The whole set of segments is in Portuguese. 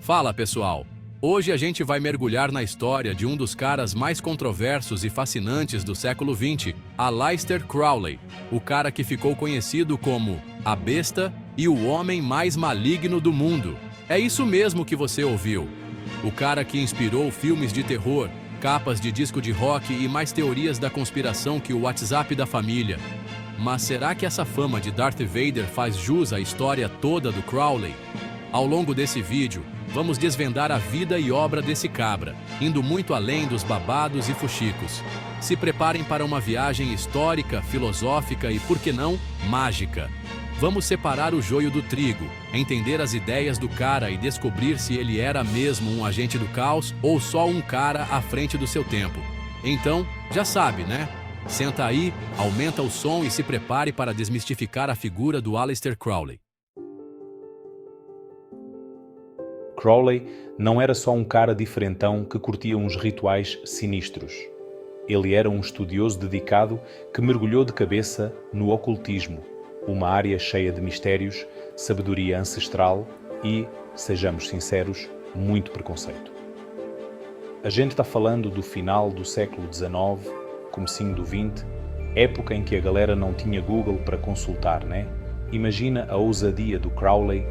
Fala, pessoal! Hoje a gente vai mergulhar na história de um dos caras mais controversos e fascinantes do século XX, Aleister Crowley, o cara que ficou conhecido como a besta e o homem mais maligno do mundo. É isso mesmo que você ouviu. O cara que inspirou filmes de terror, capas de disco de rock e mais teorias da conspiração que o WhatsApp da família. Mas será que essa fama de Darth Vader faz jus à história toda do Crowley? Ao longo desse vídeo, vamos desvendar a vida e obra desse cabra, indo muito além dos babados e fuxicos. Se preparem para uma viagem histórica, filosófica e, por que não, mágica. Vamos separar o joio do trigo, entender as ideias do cara e descobrir se ele era mesmo um agente do caos ou só um cara à frente do seu tempo. Então, já sabe, né? Senta aí, aumenta o som e se prepare para desmistificar a figura do Aleister Crowley. Crowley não era só um cara diferentão que curtia uns rituais sinistros. Ele era um estudioso dedicado que mergulhou de cabeça no ocultismo, uma área cheia de mistérios, sabedoria ancestral e, sejamos sinceros, muito preconceito. A gente está falando do final do século XIX, comecinho do XX, época em que a galera não tinha Google para consultar, né? Imagina a ousadia do Crowley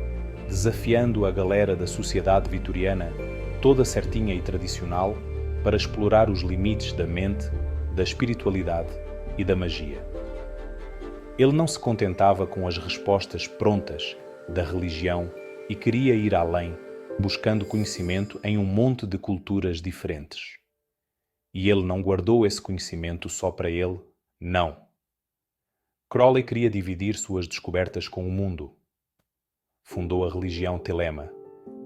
desafiando a galera da sociedade vitoriana, toda certinha e tradicional, para explorar os limites da mente, da espiritualidade e da magia. Ele não se contentava com as respostas prontas da religião e queria ir além, buscando conhecimento em um monte de culturas diferentes. E ele não guardou esse conhecimento só para ele, não. Crowley queria dividir suas descobertas com o mundo. Fundou a religião Telema,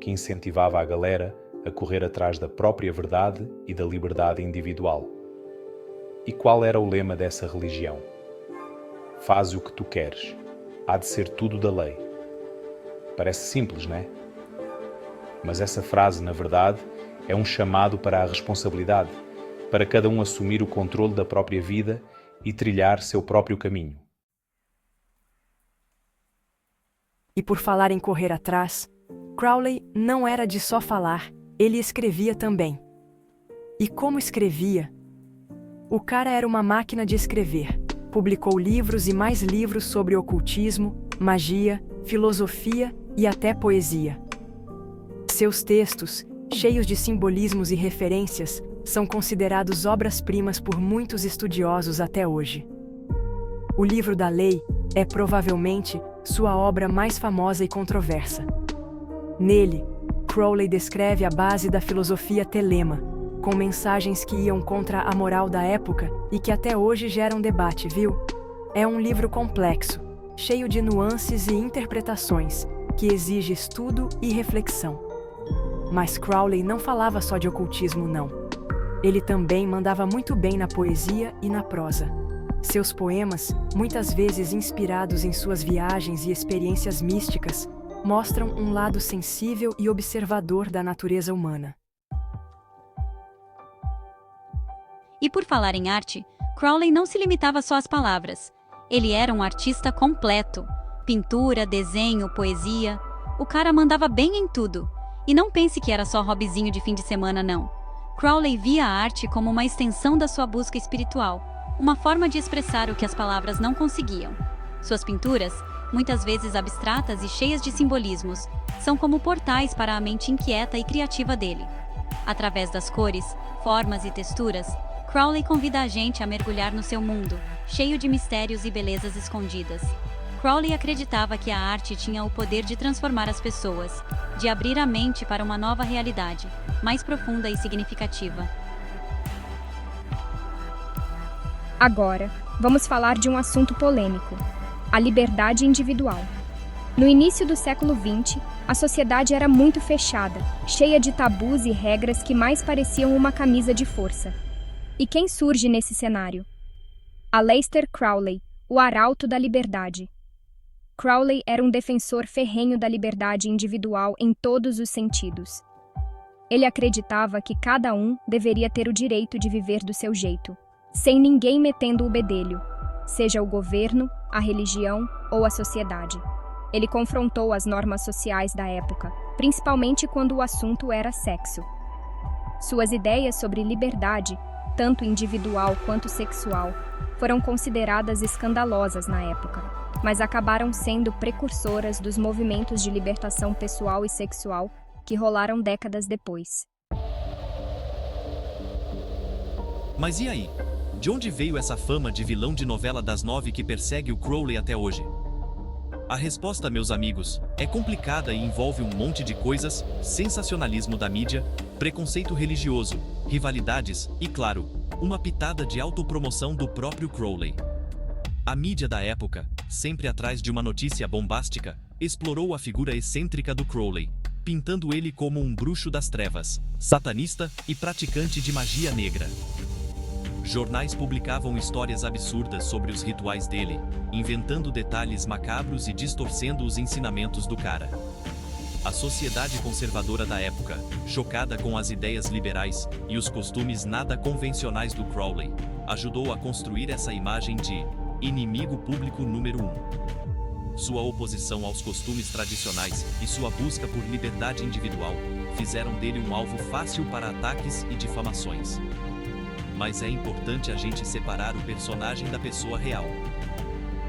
que incentivava a galera a correr atrás da própria verdade e da liberdade individual. E qual era o lema dessa religião? Faz o que tu queres, há de ser tudo da lei. Parece simples, não é? Mas essa frase, na verdade, é um chamado para a responsabilidade, para cada um assumir o controle da própria vida e trilhar seu próprio caminho. E por falar em correr atrás, Crowley não era de só falar, ele escrevia também. E como escrevia? O cara era uma máquina de escrever. Publicou livros e mais livros sobre ocultismo, magia, filosofia e até poesia. Seus textos, cheios de simbolismos e referências, são considerados obras-primas por muitos estudiosos até hoje. O Livro da Lei é provavelmente sua obra mais famosa e controversa. Nele, Crowley descreve a base da filosofia Telema, com mensagens que iam contra a moral da época e que até hoje geram debate, viu? É um livro complexo, cheio de nuances e interpretações, que exige estudo e reflexão. Mas Crowley não falava só de ocultismo, não. Ele também mandava muito bem na poesia e na prosa. Seus poemas, muitas vezes inspirados em suas viagens e experiências místicas, mostram um lado sensível e observador da natureza humana. E por falar em arte, Crowley não se limitava só às palavras. Ele era um artista completo. Pintura, desenho, poesia. O cara mandava bem em tudo. E não pense que era só hobbyzinho de fim de semana, não. Crowley via a arte como uma extensão da sua busca espiritual, uma forma de expressar o que as palavras não conseguiam. Suas pinturas, muitas vezes abstratas e cheias de simbolismos, são como portais para a mente inquieta e criativa dele. Através das cores, formas e texturas, Crowley convida a gente a mergulhar no seu mundo, cheio de mistérios e belezas escondidas. Crowley acreditava que a arte tinha o poder de transformar as pessoas, de abrir a mente para uma nova realidade, mais profunda e significativa. Agora, vamos falar de um assunto polêmico: a liberdade individual. No início do século XX, a sociedade era muito fechada, cheia de tabus e regras que mais pareciam uma camisa de força. E quem surge nesse cenário? Aleister Crowley, o arauto da liberdade. Crowley era um defensor ferrenho da liberdade individual em todos os sentidos. Ele acreditava que cada um deveria ter o direito de viver do seu jeito, sem ninguém metendo o bedelho, seja o governo, a religião ou a sociedade. Ele confrontou as normas sociais da época, principalmente quando o assunto era sexo. Suas ideias sobre liberdade, tanto individual quanto sexual, foram consideradas escandalosas na época, mas acabaram sendo precursoras dos movimentos de libertação pessoal e sexual que rolaram décadas depois. Mas e aí? De onde veio essa fama de vilão de novela das 9 que persegue o Crowley até hoje? A resposta, meus amigos, é complicada e envolve um monte de coisas: sensacionalismo da mídia, preconceito religioso, rivalidades e, claro, uma pitada de autopromoção do próprio Crowley. A mídia da época, sempre atrás de uma notícia bombástica, explorou a figura excêntrica do Crowley, pintando ele como um bruxo das trevas, satanista e praticante de magia negra. Jornais publicavam histórias absurdas sobre os rituais dele, inventando detalhes macabros e distorcendo os ensinamentos do cara. A sociedade conservadora da época, chocada com as ideias liberais e os costumes nada convencionais do Crowley, ajudou a construir essa imagem de inimigo público número 1. Sua oposição aos costumes tradicionais e sua busca por liberdade individual fizeram dele um alvo fácil para ataques e difamações. Mas é importante a gente separar o personagem da pessoa real.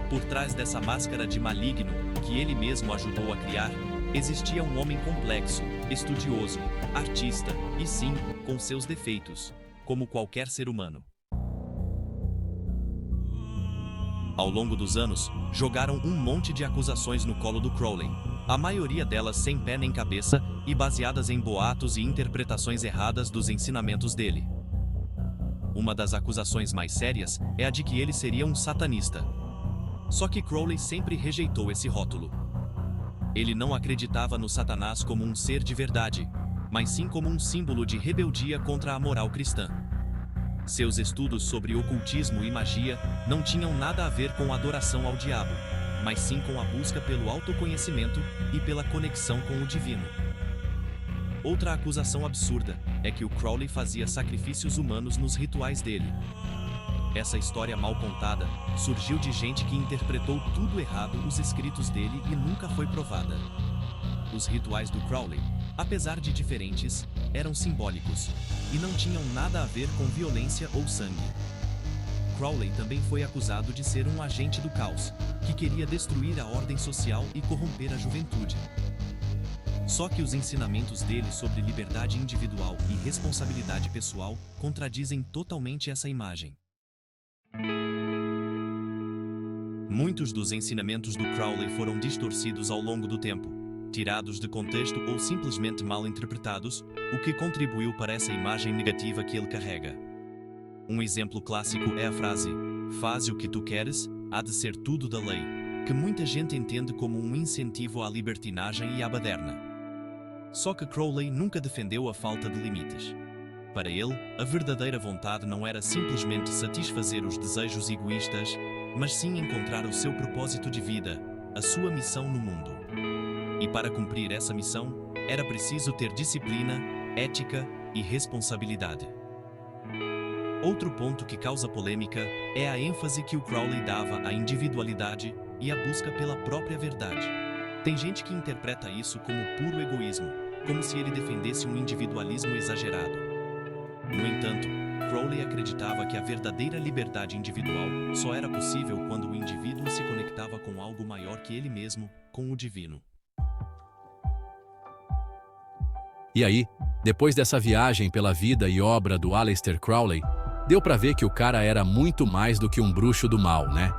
Por trás dessa máscara de maligno, que ele mesmo ajudou a criar, existia um homem complexo, estudioso, artista e sim, com seus defeitos, como qualquer ser humano. Ao longo dos anos, jogaram um monte de acusações no colo do Crowley, a maioria delas sem pé nem cabeça e baseadas em boatos e interpretações erradas dos ensinamentos dele. Uma das acusações mais sérias é a de que ele seria um satanista. Só que Crowley sempre rejeitou esse rótulo. Ele não acreditava no Satanás como um ser de verdade, mas sim como um símbolo de rebeldia contra a moral cristã. Seus estudos sobre ocultismo e magia não tinham nada a ver com adoração ao diabo, mas sim com a busca pelo autoconhecimento e pela conexão com o divino. Outra acusação absurda é que o Crowley fazia sacrifícios humanos nos rituais dele. Essa história mal contada surgiu de gente que interpretou tudo errado os escritos dele e nunca foi provada. Os rituais do Crowley, apesar de diferentes, eram simbólicos e não tinham nada a ver com violência ou sangue. Crowley também foi acusado de ser um agente do caos, que queria destruir a ordem social e corromper a juventude. Só que os ensinamentos dele sobre liberdade individual e responsabilidade pessoal contradizem totalmente essa imagem. Muitos dos ensinamentos do Crowley foram distorcidos ao longo do tempo, tirados de contexto ou simplesmente mal interpretados, o que contribuiu para essa imagem negativa que ele carrega. Um exemplo clássico é a frase: "Faze o que tu queres, há de ser tudo da lei", que muita gente entende como um incentivo à libertinagem e à baderna. Só que Crowley nunca defendeu a falta de limites. Para ele, a verdadeira vontade não era simplesmente satisfazer os desejos egoístas, mas sim encontrar o seu propósito de vida, a sua missão no mundo. E para cumprir essa missão, era preciso ter disciplina, ética e responsabilidade. Outro ponto que causa polêmica é a ênfase que o Crowley dava à individualidade e à busca pela própria verdade. Tem gente que interpreta isso como puro egoísmo, como se ele defendesse um individualismo exagerado. No entanto, Crowley acreditava que a verdadeira liberdade individual só era possível quando o indivíduo se conectava com algo maior que ele mesmo, com o divino. E aí, depois dessa viagem pela vida e obra do Aleister Crowley, deu pra ver que o cara era muito mais do que um bruxo do mal, né?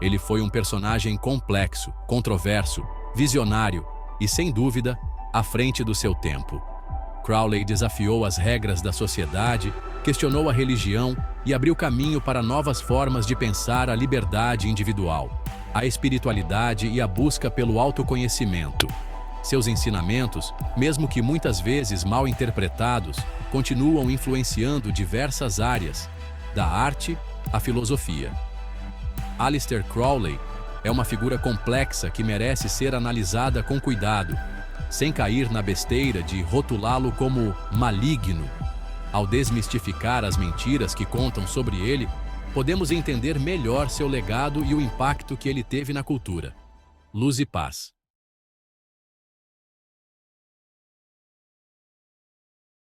Ele foi um personagem complexo, controverso, visionário e, sem dúvida, à frente do seu tempo. Crowley desafiou as regras da sociedade, questionou a religião e abriu caminho para novas formas de pensar a liberdade individual, a espiritualidade e a busca pelo autoconhecimento. Seus ensinamentos, mesmo que muitas vezes mal interpretados, continuam influenciando diversas áreas, da arte à filosofia. Aleister Crowley é uma figura complexa que merece ser analisada com cuidado, sem cair na besteira de rotulá-lo como maligno. Ao desmistificar as mentiras que contam sobre ele, podemos entender melhor seu legado e o impacto que ele teve na cultura. Luz e paz.